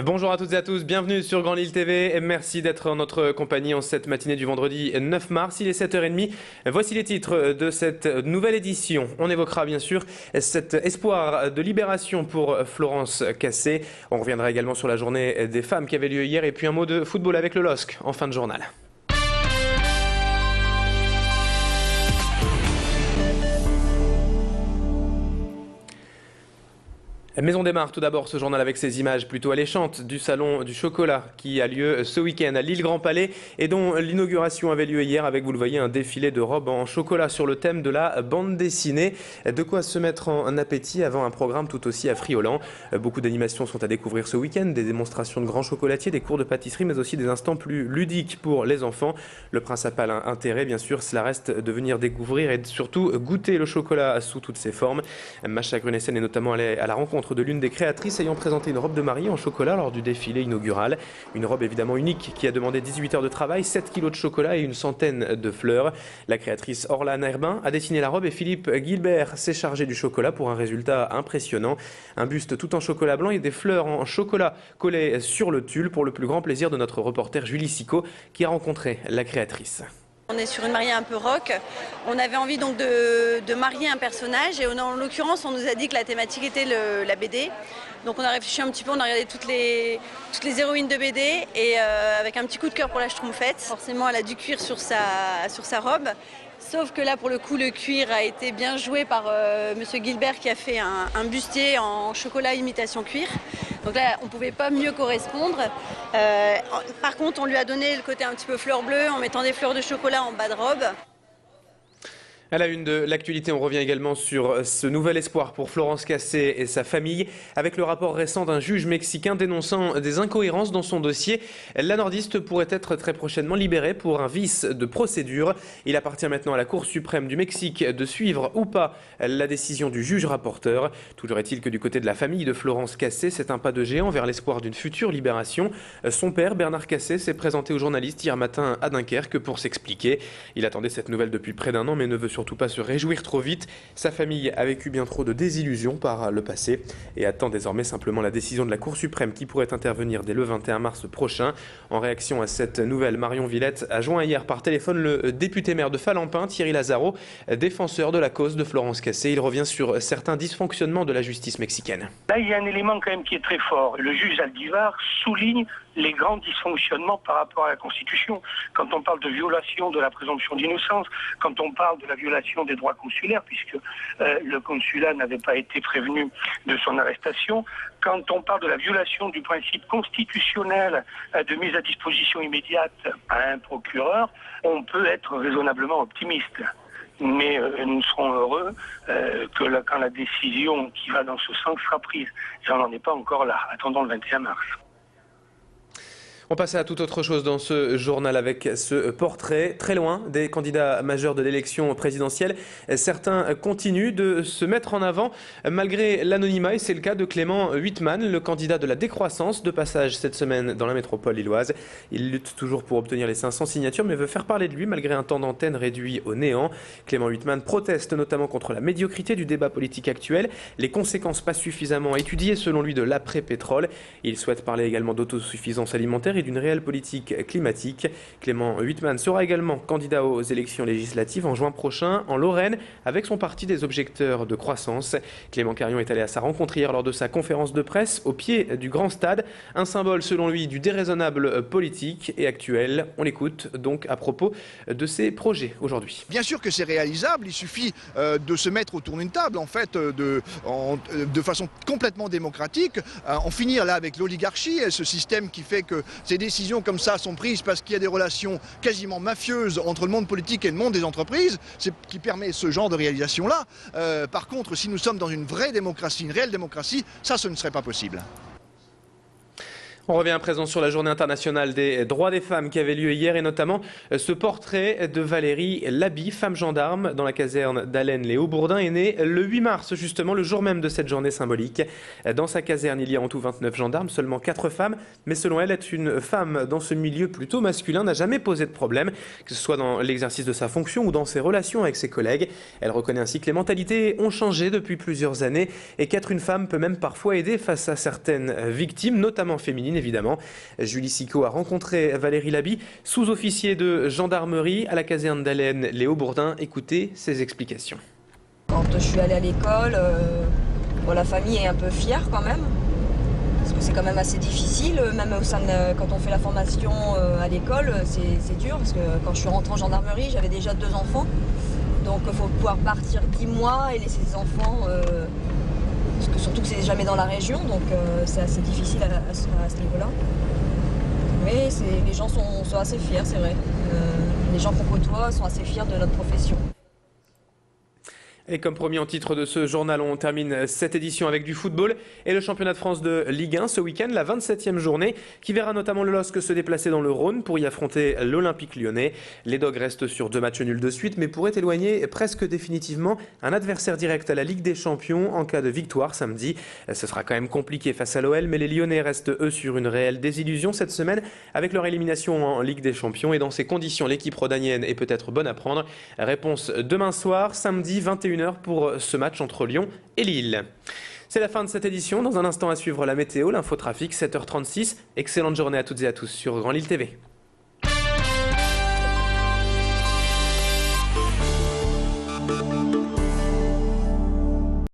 Bonjour à toutes et à tous, bienvenue sur Grand Lille TV et merci d'être en notre compagnie en cette matinée du vendredi 9 mars. Il est 7h30. Voici les titres de cette nouvelle édition. On évoquera bien sûr cet espoir de libération pour Florence Cassé. On reviendra également sur la journée des femmes qui avait lieu hier et puis un mot de football avec le LOSC en fin de journal. Mais on démarre tout d'abord ce journal avec ces images plutôt alléchantes du salon du chocolat qui a lieu ce week-end à Lille Grand Palais et dont l'inauguration avait lieu hier avec, vous le voyez, un défilé de robes en chocolat sur le thème de la bande dessinée. De quoi se mettre en appétit avant un programme tout aussi affriolant. Beaucoup d'animations sont à découvrir ce week-end, des démonstrations de grands chocolatiers, des cours de pâtisserie mais aussi des instants plus ludiques pour les enfants. Le principal intérêt, bien sûr, cela reste de venir découvrir et surtout goûter le chocolat sous toutes ses formes. Macha Grunessen est notamment allée à la rencontre de l'une des créatrices ayant présenté une robe de mariée en chocolat lors du défilé inaugural. Une robe évidemment unique qui a demandé 18 heures de travail, 7 kilos de chocolat et une centaine de fleurs. La créatrice Orlane Herbin a dessiné la robe et Philippe Gilbert s'est chargé du chocolat pour un résultat impressionnant. Un buste tout en chocolat blanc et des fleurs en chocolat collées sur le tulle pour le plus grand plaisir de notre reporter Julie Sicot qui a rencontré la créatrice. On est sur une mariée un peu rock. On avait envie donc de marier un personnage et en l'occurrence on nous a dit que la thématique était la BD. Donc on a réfléchi un petit peu, on a regardé toutes les héroïnes de BD et avec un petit coup de cœur pour la Schtroumpfette. Forcément elle a du cuir sur sa robe. Sauf que là, pour le coup, le cuir a été bien joué par Monsieur Gilbert qui a fait un bustier en chocolat imitation cuir. Donc là, on ne pouvait pas mieux correspondre. Par contre, on lui a donné le côté un petit peu fleur bleue en mettant des fleurs de chocolat en bas de robe. À la une de l'actualité, on revient également sur ce nouvel espoir pour Florence Cassé et sa famille. Avec le rapport récent d'un juge mexicain dénonçant des incohérences dans son dossier, la nordiste pourrait être très prochainement libérée pour un vice de procédure. Il appartient maintenant à la Cour suprême du Mexique de suivre ou pas la décision du juge rapporteur. Toujours est-il que du côté de la famille de Florence Cassé, c'est un pas de géant vers l'espoir d'une future libération. Son père, Bernard Cassé, s'est présenté aux journalistes hier matin à Dunkerque pour s'expliquer. Il attendait cette nouvelle depuis près d'un an mais ne veut surtout pas se réjouir trop vite. Sa famille a vécu bien trop de désillusions par le passé et attend désormais simplement la décision de la Cour suprême qui pourrait intervenir dès le 21 mars prochain. En réaction à cette nouvelle, Marion Villette a joint hier par téléphone le député maire de Falampin, Thierry Lazaro, défenseur de la cause de Florence Cassé. Il revient sur certains dysfonctionnements de la justice mexicaine. Là, il y a un élément quand même qui est très fort. Le juge Zaldivar souligne les grands dysfonctionnements par rapport à la Constitution. Quand on parle de violation de la présomption d'innocence, quand on parle de la violation des droits consulaires, puisque le consulat n'avait pas été prévenu de son arrestation, quand on parle de la violation du principe constitutionnel de mise à disposition immédiate à un procureur, on peut être raisonnablement optimiste. Mais nous serons heureux quand la décision qui va dans ce sens sera prise. J'en n'en ai pas encore là. Attendons le 21 mars. On passe à toute autre chose dans ce journal avec ce portrait très loin des candidats majeurs de l'élection présidentielle. Certains continuent de se mettre en avant malgré l'anonymat et c'est le cas de Clément Huitman, le candidat de la décroissance, de passage cette semaine dans la métropole lilloise. Il lutte toujours pour obtenir les 500 signatures mais veut faire parler de lui malgré un temps d'antenne réduit au néant. Clément Huitman proteste notamment contre la médiocrité du débat politique actuel, les conséquences pas suffisamment étudiées selon lui de l'après-pétrole. Il souhaite parler également d'autosuffisance alimentaire et d'une réelle politique climatique. Clément Huitman sera également candidat aux élections législatives en juin prochain en Lorraine avec son parti des objecteurs de croissance. Clément Carion est allé à sa rencontre hier lors de sa conférence de presse au pied du grand stade. Un symbole selon lui du déraisonnable politique et actuel. On l'écoute donc à propos de ses projets aujourd'hui. Bien sûr que c'est réalisable, il suffit de se mettre autour d'une table en fait de façon complètement démocratique, en finir là avec l'oligarchie et ce système qui fait que ces décisions comme ça sont prises parce qu'il y a des relations quasiment mafieuses entre le monde politique et le monde des entreprises, c'est qui permet ce genre de réalisation-là. Par contre, si nous sommes dans une vraie démocratie, une réelle démocratie, ça, ce ne serait pas possible. On revient à présent sur la journée internationale des droits des femmes qui avait lieu hier et notamment ce portrait de Valérie Laby, femme gendarme dans la caserne d'Allen-les-Hauts-Bourdins, est née le 8 mars justement, le jour même de cette journée symbolique. Dans sa caserne, il y a en tout 29 gendarmes, seulement 4 femmes, mais selon elle, être une femme dans ce milieu plutôt masculin n'a jamais posé de problème, que ce soit dans l'exercice de sa fonction ou dans ses relations avec ses collègues. Elle reconnaît ainsi que les mentalités ont changé depuis plusieurs années et qu'être une femme peut même parfois aider face à certaines victimes, notamment féminines évidemment. Julie Sicot a rencontré Valérie Laby, sous-officier de gendarmerie à la caserne d'Allen-les-Hauts-Bourdins. Écoutez ses explications. Quand je suis allée à l'école, la famille est un peu fière quand même, parce que c'est quand même assez difficile, même au sein quand on fait la formation à l'école, c'est dur, parce que quand je suis rentrée en gendarmerie, j'avais déjà 2 enfants, donc il faut pouvoir partir 10 mois et laisser ses enfants, parce que surtout que c'est jamais dans la région, donc c'est assez difficile à ce niveau-là. Mais les gens sont assez fiers, c'est vrai. Les gens qu'on côtoie sont assez fiers de notre profession. Et comme promis en titre de ce journal, on termine cette édition avec du football et le championnat de France de Ligue 1 ce week-end, la 27e journée, qui verra notamment le LOSC se déplacer dans le Rhône pour y affronter l'Olympique lyonnais. Les Dogs restent sur 2 matchs nuls de suite, mais pourraient éloigner presque définitivement un adversaire direct à la Ligue des Champions en cas de victoire samedi. Ce sera quand même compliqué face à l'OL, mais les Lyonnais restent eux sur une réelle désillusion cette semaine avec leur élimination en Ligue des Champions. Et dans ces conditions, l'équipe rhodanienne est peut-être bonne à prendre. Réponse demain soir, samedi 21h pour ce match entre Lyon et Lille. C'est la fin de cette édition. Dans un instant à suivre la météo, l'infotrafic 7h36. Excellente journée à toutes et à tous sur Grand Lille TV.